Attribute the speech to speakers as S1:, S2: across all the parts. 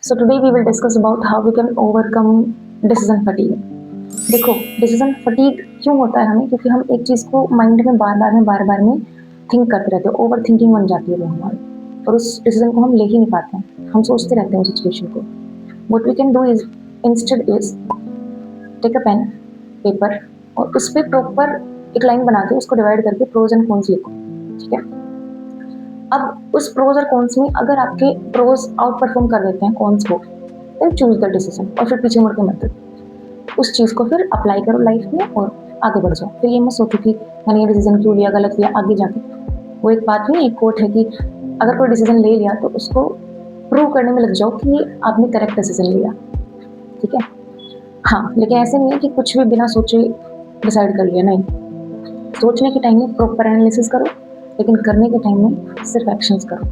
S1: So today we will discuss about how we can overcome decision fatigue. देखो, decision fatigue क्यों होता है हमें, क्योंकि हम एक चीज़ को माइंड में बार बार में थिंक करते रहते हैं, ओवर थिंकिंग बन जाती है वो हमारी, और उस डिसीजन को हम ले ही नहीं पाते हैं, हम सोचते रहते हैं उस सिचुएशन को. What we can do is instead is take a pen paper और उस पर प्रॉपर एक लाइन बना के उसको डिवाइड करके प्रोज एंड कॉन्स लिखो. ठीक है. अब उस प्रोज और कॉन्स में अगर आपके प्रोज आउट परफॉर्म कर देते हैं कॉन्स को, देन चूज द डिसीजन और फिर पीछे मुड़ के मत देखो. उस चीज़ को फिर अप्लाई करो लाइफ में और आगे बढ़ जाओ. फिर ये मत सोचो कि मैंने ये डिसीजन क्यों लिया, गलत लिया. आगे जाके वो एक बात नहीं, एक कोट है कि अगर कोई डिसीजन ले लिया तो उसको प्रूव करने में लग जाओ कि ये आपने करेक्ट डिसीजन लिया. ठीक है. हाँ, लेकिन ऐसे नहीं है कि कुछ भी बिना सोचे डिसाइड कर लिया. नहीं, सोचने के टाइम में प्रॉपर एनालिसिस करो, लेकिन करने के टाइम में सिर्फ एक्शंस करो.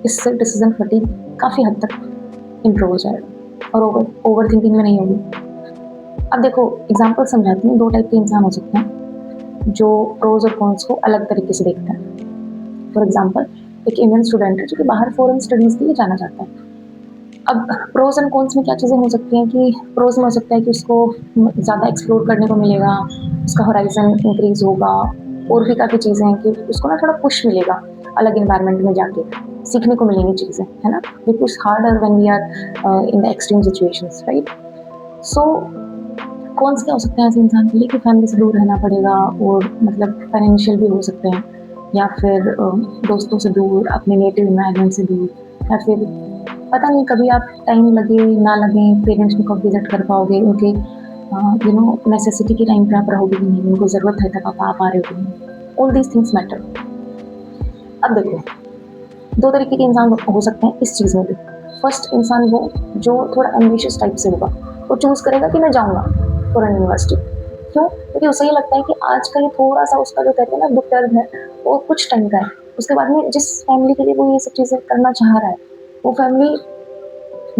S1: इससे डिसीजन फटीग काफ़ी हद तक इम्प्रूव हो जाएगा और ओवर थिंकिंग में नहीं होगी. अब देखो, एग्जाम्पल समझाती हूँ. दो टाइप के इंसान हो सकते हैं जो प्रोज और कॉन्स को अलग तरीके से देखते हैं. फॉर एग्जाम्पल, एक इंडियन स्टूडेंट है जो कि बाहर फॉरेन स्टडीज़ के लिए जाना चाहता है. अब प्रोज एंड कॉन्स में क्या चीज़ें हो सकती हैं कि प्रोज में हो सकता है कि उसको ज़्यादा एक्सप्लोर करने को मिलेगा, उसका होराइजन इंक्रीज होगा, और भी काफ़ी चीज़ें हैं कि उसको ना थोड़ा पुश मिलेगा, अलग इन्वायरमेंट में जाके सीखने को मिलेंगी चीज़ें, है ना. We push harder when we are in the extreme situations, right. So cons क्या हो सकते हैं ऐसे इंसान के लिए कि फैमिली से दूर रहना पड़ेगा, और मतलब फाइनेंशियल भी हो सकते हैं, या फिर दोस्तों से दूर, अपने नेटिव इन्वायरमेंट से दूर, या फिर पता नहीं कभी आप टाइम लगे ना लगे पेरेंट्स को कब विजिट कर पाओगे, उनके नेसेसिटी के टाइम पर आप रहोगे कि नहीं, उनको ज़रूरत है तब आप आ पा रहे हो कि नहीं. All these things matter. अब देखो, दो तरीके के इंसान हो सकते हैं इस चीज़ में भी. फर्स्ट इंसान वो जो थोड़ा एम्बिशियस टाइप से होगा, वो चूज़ करेगा कि मैं जाऊँगा फॉरेन यूनिवर्सिटी. क्यों? क्योंकि उसे ये लगता है कि आज का ये थोड़ा सा उसका जो कहते हैं ना दुख दर्द है, वो कुछ टाइम का है. उसके बाद में जिस फैमिली के लिए वो ये सब चीज़ें करना चाह रहा है, वो फैमिली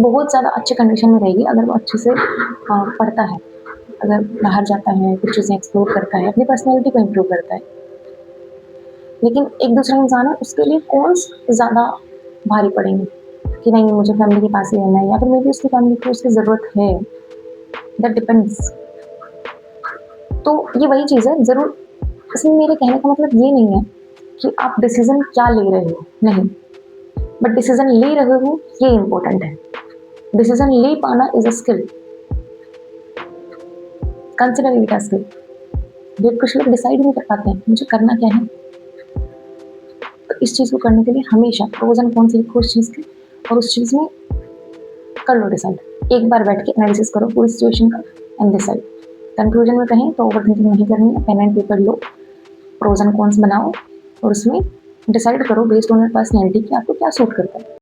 S1: बहुत ज़्यादा अच्छे कंडीशन में रहेगी अगर वो अच्छे से पढ़ता है, अगर बाहर जाता है, कुछ चीज़ें एक्सप्लोर करता है, अपनी पर्सनैलिटी को इम्प्रूव करता है. लेकिन एक दूसरा इंसान है, उसके लिए कॉन्स ज़्यादा भारी पड़ेंगे कि नहीं, मुझे फैमिली के पास ही रहना है, या फिर मे बी उसकी फैमिली को उसकी ज़रूरत है. That depends. तो ये वही चीज़ है. ज़रूर इसमें मेरे कहने का मतलब ये नहीं है कि आप डिसीज़न क्या ले रहे हो, नहीं, बट डिसीज़न ले रहे हो ये इम्पोर्टेंट है. डिसीज़न ले पाना is a skill. Consider it a skill. कुछ लोग डिसाइड नहीं कर पाते हैं मुझे करना क्या है. तो इस चीज़ को करने के लिए हमेशा प्रोज एंड कॉन्स लिखो उस चीज़ के, और उस चीज़ में कर लो डिसाइड. एक बार बैठ के एनालिसिस करो पूरी सिचुएशन का एंड डिसाइड. कंक्लूजन में कहें तो ओवर थिंकिंग नहीं करनी है. पेन एंड पेपर लो, प्रोज एंड कॉन्स बनाओ और उसमें डिसाइड करो बेस्ड ऑन योर पर्सनैलिटी कि आपको क्या सूट करता है.